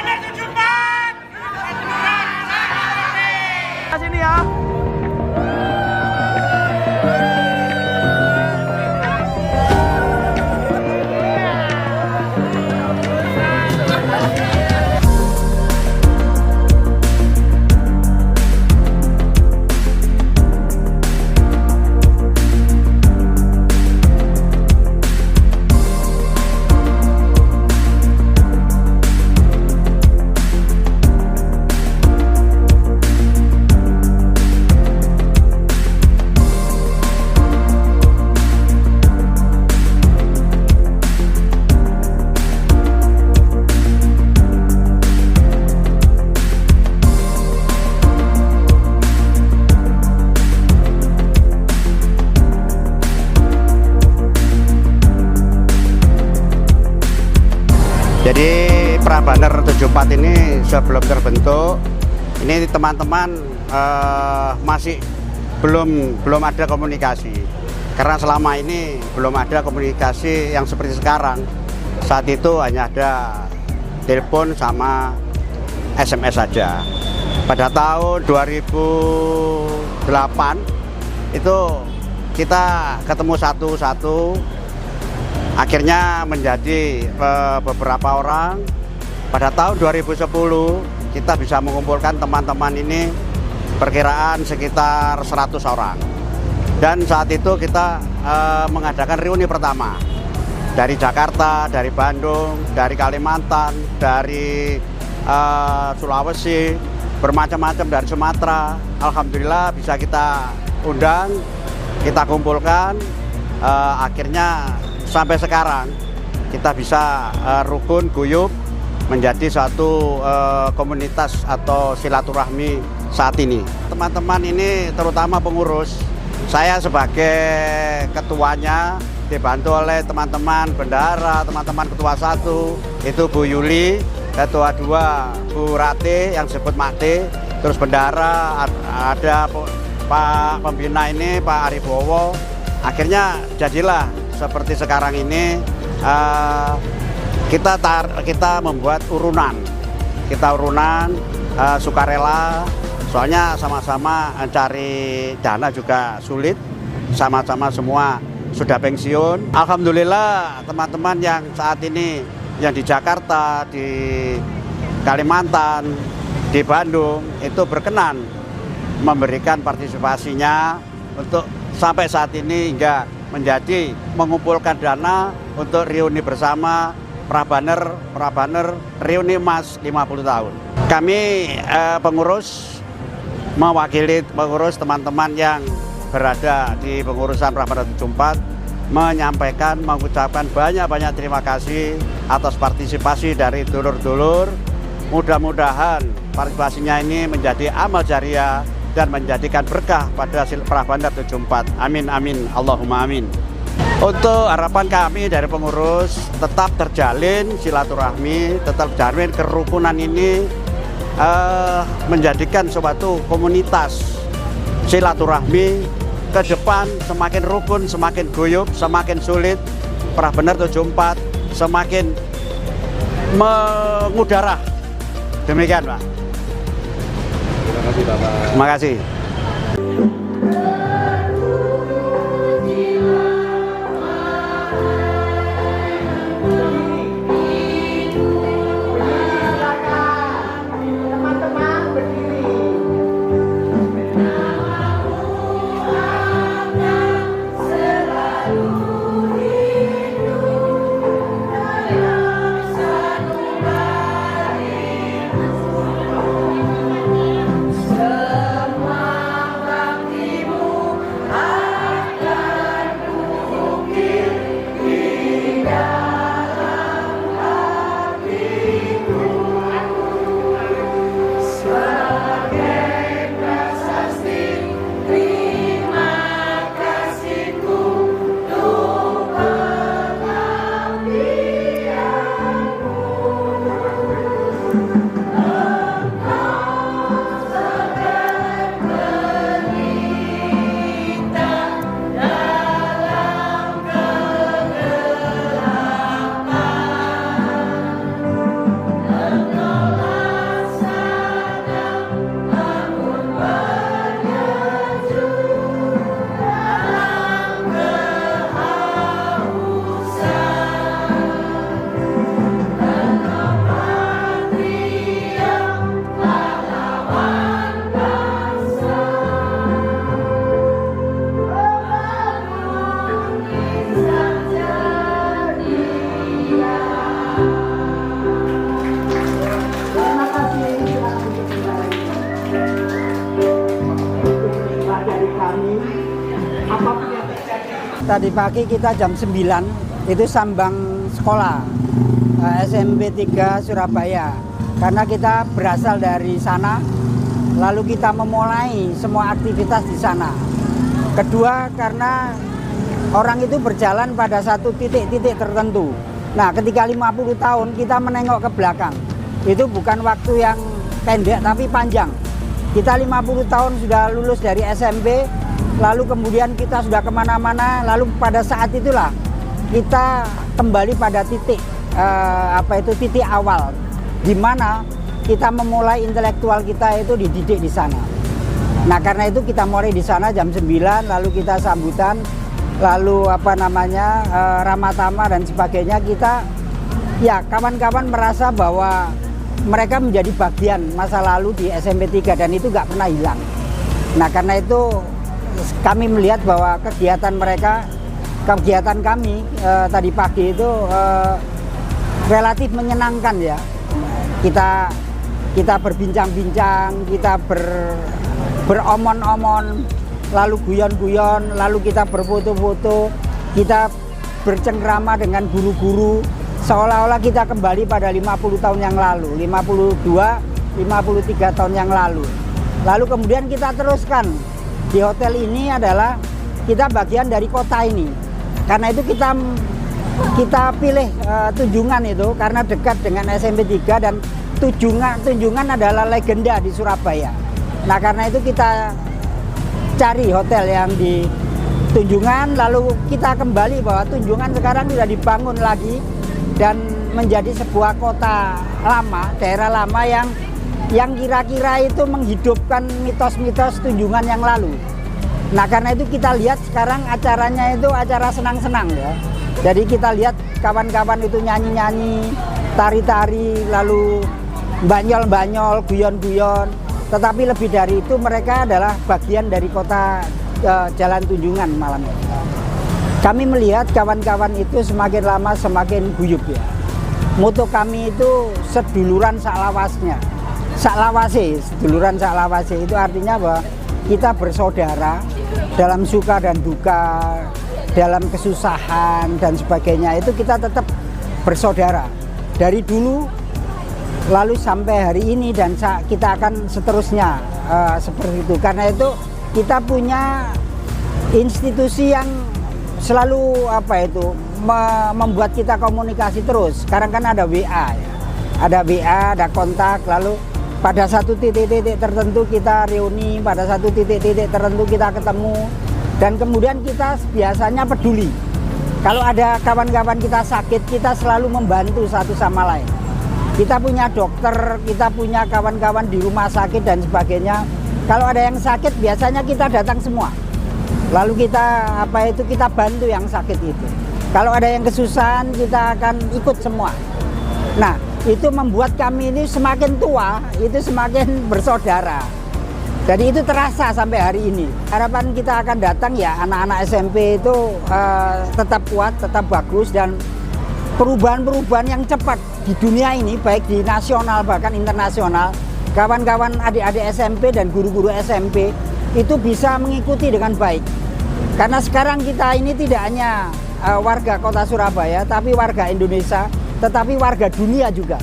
Prabandan 74. Sini ya. Jadi Prabanner 74 ini sebelum terbentuk, ini teman-teman masih belum ada komunikasi. Karena selama ini belum ada komunikasi yang seperti sekarang. Saat itu hanya ada telepon sama SMS saja. Pada tahun 2008 itu kita ketemu satu-satu. Akhirnya menjadi beberapa orang. Pada tahun 2010 kita bisa mengumpulkan teman-teman ini perkiraan sekitar 100 orang. Dan saat itu kita mengadakan reuni pertama. Dari Jakarta, dari Bandung, dari Kalimantan, dari Sulawesi, bermacam-macam dari Sumatera. Alhamdulillah bisa kita undang, kita kumpulkan. Akhirnya sampai sekarang kita bisa rukun guyub menjadi suatu komunitas atau silaturahmi saat ini. Teman-teman ini terutama pengurus, saya sebagai ketuanya dibantu oleh teman-teman bendahara, teman-teman ketua 1 itu Bu Yuli, ketua 2 Bu Rati yang disebut Makti, terus bendahara ada Pak pembina ini Pak Aribowo. Akhirnya jadilah seperti sekarang ini kita membuat urunan, sukarela, soalnya sama-sama cari dana juga sulit, sama-sama semua sudah pensiun. Alhamdulillah teman-teman yang saat ini yang di Jakarta, di Kalimantan, di Bandung itu berkenan memberikan partisipasinya untuk sampai saat ini hingga menjadi mengumpulkan dana untuk reuni bersama Prabanner reuni Mas 50 tahun. Kami pengurus mewakili pengurus teman-teman yang berada di pengurusan Prabanner 74 menyampaikan, mengucapkan banyak-banyak terima kasih atas partisipasi dari dulur-dulur. Mudah-mudahan partisipasinya ini menjadi amal jariah dan menjadikan berkah pada Prabanner 74. Amin, amin, Allahumma amin. Untuk harapan kami dari pengurus tetap terjalin silaturahmi, tetap terjalin kerukunan ini menjadikan suatu komunitas silaturahmi ke depan semakin rukun, semakin guyub, semakin sulit. Prabanner 74 semakin mengudara. Demikian, Pak. Terima kasih, Bapak. Terima kasih. tadi pagi kita jam 9 itu sambang sekolah SMP 3 Surabaya. Karena kita berasal dari sana, lalu kita memulai semua aktivitas di sana. Kedua, karena orang itu berjalan pada satu titik-titik tertentu. Nah, ketika 50 tahun kita menengok ke belakang, itu bukan waktu yang pendek tapi panjang. Kita 50 tahun sudah lulus dari SMP, lalu kemudian kita sudah kemana-mana, lalu pada saat itulah kita kembali pada titik titik awal, di mana kita memulai intelektual kita itu dididik di sana. Nah, karena itu kita mulai di sana jam 9, lalu kita sambutan, lalu ramah-tamah dan sebagainya. Kita, ya kawan-kawan merasa bahwa mereka menjadi bagian masa lalu di SMP 3 dan itu nggak pernah hilang. Nah, karena itu kami melihat bahwa kegiatan kami tadi pagi itu relatif menyenangkan ya. Kita berbincang-bincang, kita beromon-omon, lalu guyon-guyon, lalu kita berfoto-foto, kita bercengkrama dengan guru-guru, seolah-olah kita kembali pada 50 tahun yang lalu, 52, 53 tahun yang lalu. Lalu kemudian kita teruskan di hotel ini adalah kita bagian dari kota ini. Karena itu kita pilih Tunjungan itu karena dekat dengan SMP 3 dan Tunjungan adalah legenda di Surabaya. Nah, karena itu kita cari hotel yang di Tunjungan, lalu kita kembali bahwa Tunjungan sekarang sudah dibangun lagi dan menjadi sebuah kota lama, daerah lama yang kira-kira itu menghidupkan mitos-mitos Tunjungan yang lalu. Nah, karena itu kita lihat sekarang acaranya itu acara senang-senang ya. Jadi kita lihat kawan-kawan itu nyanyi-nyanyi, tari-tari, lalu banyol-banyol, guyon-guyon. Tetapi lebih dari itu mereka adalah bagian dari kota Jalan Tunjungan malam ini. Kami melihat kawan-kawan itu semakin lama semakin guyup ya. Moto kami itu seduluran saklawasnya. Saklawase, seduluran saklawase itu artinya bahwa kita bersaudara dalam suka dan duka, dalam kesusahan dan sebagainya, itu kita tetap bersaudara. Dari dulu lalu sampai hari ini dan kita akan seterusnya seperti itu. Karena itu kita punya institusi yang selalu membuat kita komunikasi terus. Sekarang kan ada WA ya. Ada WA, ada kontak, lalu pada satu titik-titik tertentu kita reuni, pada satu titik-titik tertentu kita ketemu, dan kemudian kita biasanya peduli. Kalau ada kawan-kawan kita sakit, kita selalu membantu satu sama lain. Kita punya dokter, kita punya kawan-kawan di rumah sakit dan sebagainya. Kalau ada yang sakit, biasanya kita datang semua. Lalu kita bantu yang sakit itu. Kalau ada yang kesusahan, kita akan ikut semua. Nah, itu membuat kami ini semakin tua, itu semakin bersaudara. Jadi itu terasa sampai hari ini. Harapan kita akan datang ya anak-anak SMP itu tetap kuat, tetap bagus, dan perubahan-perubahan yang cepat di dunia ini, baik di nasional bahkan internasional, kawan-kawan adik-adik SMP dan guru-guru SMP itu bisa mengikuti dengan baik. Karena sekarang kita ini tidak hanya warga kota Surabaya, tapi warga Indonesia, tetapi warga dunia juga.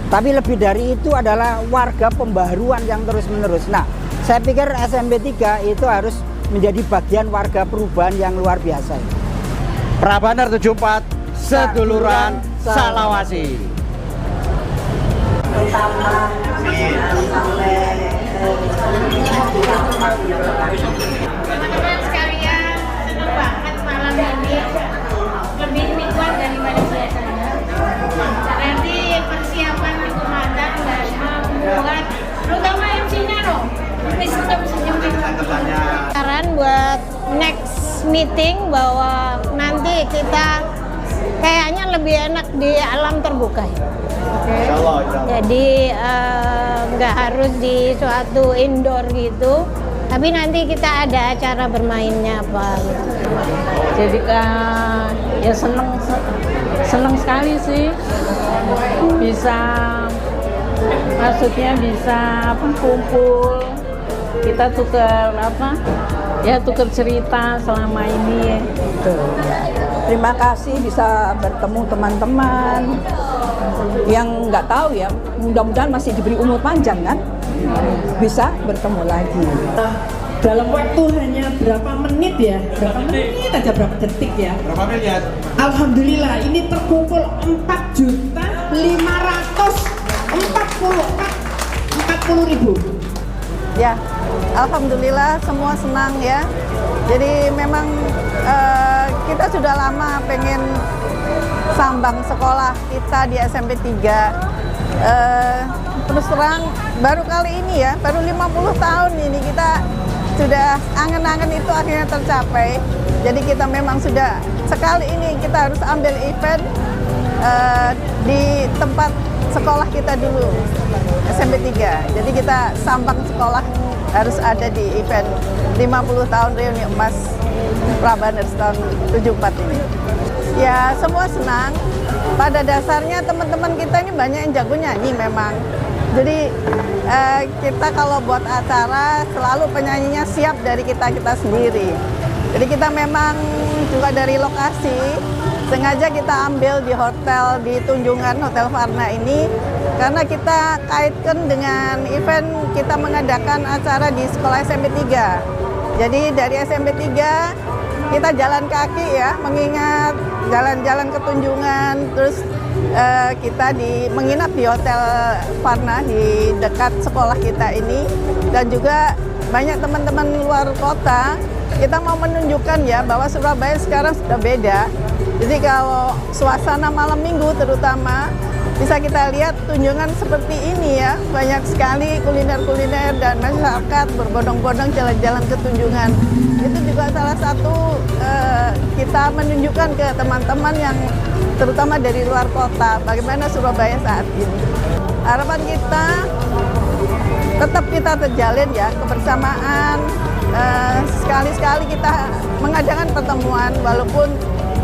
Tapi lebih dari itu adalah warga pembaharuan yang terus-menerus. Nah, saya pikir SMP 3 itu harus menjadi bagian warga perubahan yang luar biasa. Prabanar 74, seduluran saklawase. Teman-teman sekalian, senang banget malam ini lebih nikmat daripada biasanya. Nanti persiapan itu matang dan membuat, terutama MC-nya loh, senyum-senyum. Saran buat next meeting bahwa nanti kita kayaknya lebih enak di alam terbuka. Okay. Jadi nggak harus di suatu indoor gitu, tapi nanti kita ada acara bermainnya apa gitu. Jadi ya seneng sekali sih, bisa maksudnya bisa kumpul, kita tukar ya tukar cerita selama ini ya. Terima kasih bisa bertemu teman-teman yang nggak tahu ya, mudah-mudahan masih diberi umur panjang kan, bisa bertemu lagi. Dalam waktu hanya berapa menit ya, berapa menit aja, berapa detik ya. Berapa miliar? Alhamdulillah ini terkumpul 4.540.000. Ya, alhamdulillah semua senang ya. Jadi memang kita sudah lama pengen sambang sekolah kita di SMP 3. Terus terang baru kali ini ya, baru 50 tahun ini kita sudah angen-angen itu akhirnya tercapai. Jadi kita memang sudah sekali ini kita harus ambil event di tempat sekolah kita dulu, SMP 3. Jadi kita sambang sekolah harus ada di event 50 tahun reuni emas Prabanners tahun 74 ini. Ya semua senang. Pada dasarnya teman-teman kita ini banyak yang jago nyanyi memang. Jadi kita kalau buat acara selalu penyanyinya siap dari kita sendiri. Jadi kita memang juga dari lokasi sengaja kita ambil di hotel di Tunjungan, Hotel Varna ini karena kita kaitkan dengan event kita mengadakan acara di sekolah SMP 3. Jadi dari SMP 3 kita jalan kaki ya, mengingat jalan-jalan ke Tunjungan, terus kita menginap di Hotel Varna di dekat sekolah kita ini, dan juga banyak teman-teman luar kota. Kita mau menunjukkan ya bahwa Surabaya sekarang sudah beda. Jadi kalau suasana malam minggu terutama bisa kita lihat Tunjungan seperti ini ya, banyak sekali kuliner-kuliner dan masyarakat berbondong-bondong jalan-jalan ke Tunjungan. Itu juga salah satu kita menunjukkan ke teman-teman yang terutama dari luar kota bagaimana Surabaya saat ini. Harapan kita tetap kita terjalin ya kebersamaan. Sekali-sekali kita mengadakan pertemuan walaupun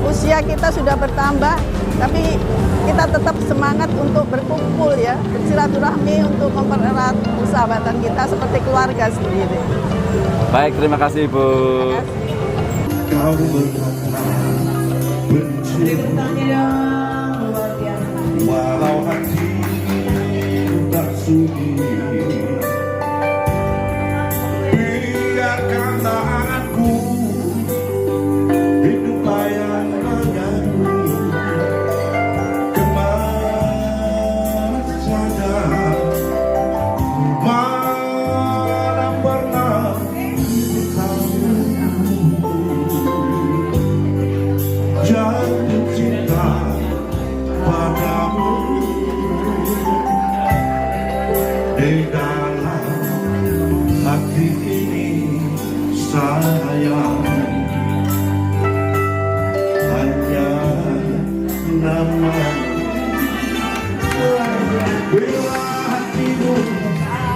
usia kita sudah bertambah, tapi kita tetap semangat untuk berkumpul ya, bersilaturahmi untuk mempererat persahabatan kita seperti keluarga sendiri. Baik, terima kasih Ibu. Kau benci walau hati tak sudi, biarkanlah aku hidup layak denganmu. Kemana saja, mana pernah tahu jatuh cinta padamu. Di dalam hati ini sayang hanya nama. Bila hatimu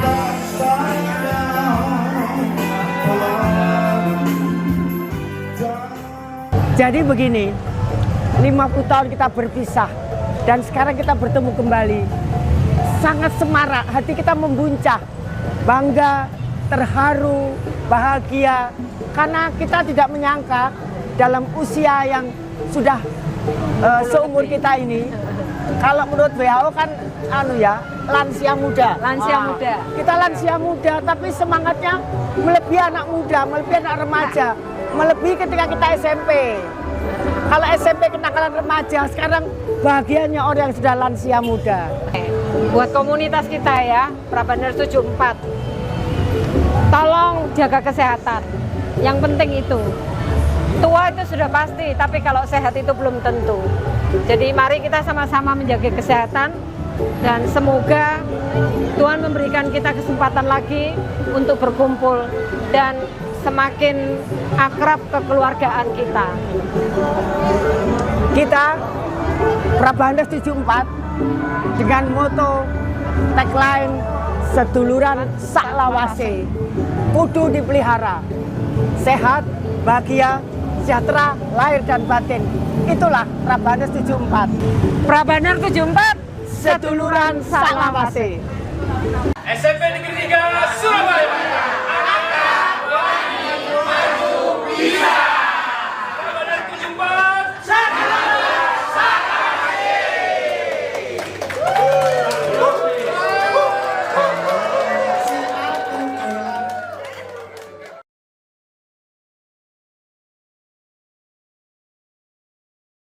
tak sayang, Jadi begini, 50 tahun kita berpisah dan sekarang kita bertemu kembali. Sangat semarak, hati kita membuncah, bangga, terharu, bahagia, karena kita tidak menyangka dalam usia yang sudah seumur kita ini, kalau menurut WHO kan lansia muda. Lansia muda. Kita lansia muda, tapi semangatnya melebihi anak muda, melebihi anak remaja, melebihi ketika kita SMP. Kalau SMP kenakalan remaja, sekarang bahagianya orang yang sudah lansia muda. Buat komunitas kita ya, Prabanners 74, tolong jaga kesehatan. Yang penting itu. Tua itu sudah pasti, tapi kalau sehat itu belum tentu. Jadi mari kita sama-sama menjaga kesehatan dan semoga Tuhan memberikan kita kesempatan lagi untuk berkumpul dan semakin akrab kekeluargaan kita. Kita Prabanners 74 dengan moto tagline seduluran saklawase, kudu dipelihara, sehat, bahagia, sejahtera, lahir dan batin. Itulah Prabanners 74. Prabanners 74, Seduluran saklawase. SMP Negeri 3 Surabaya.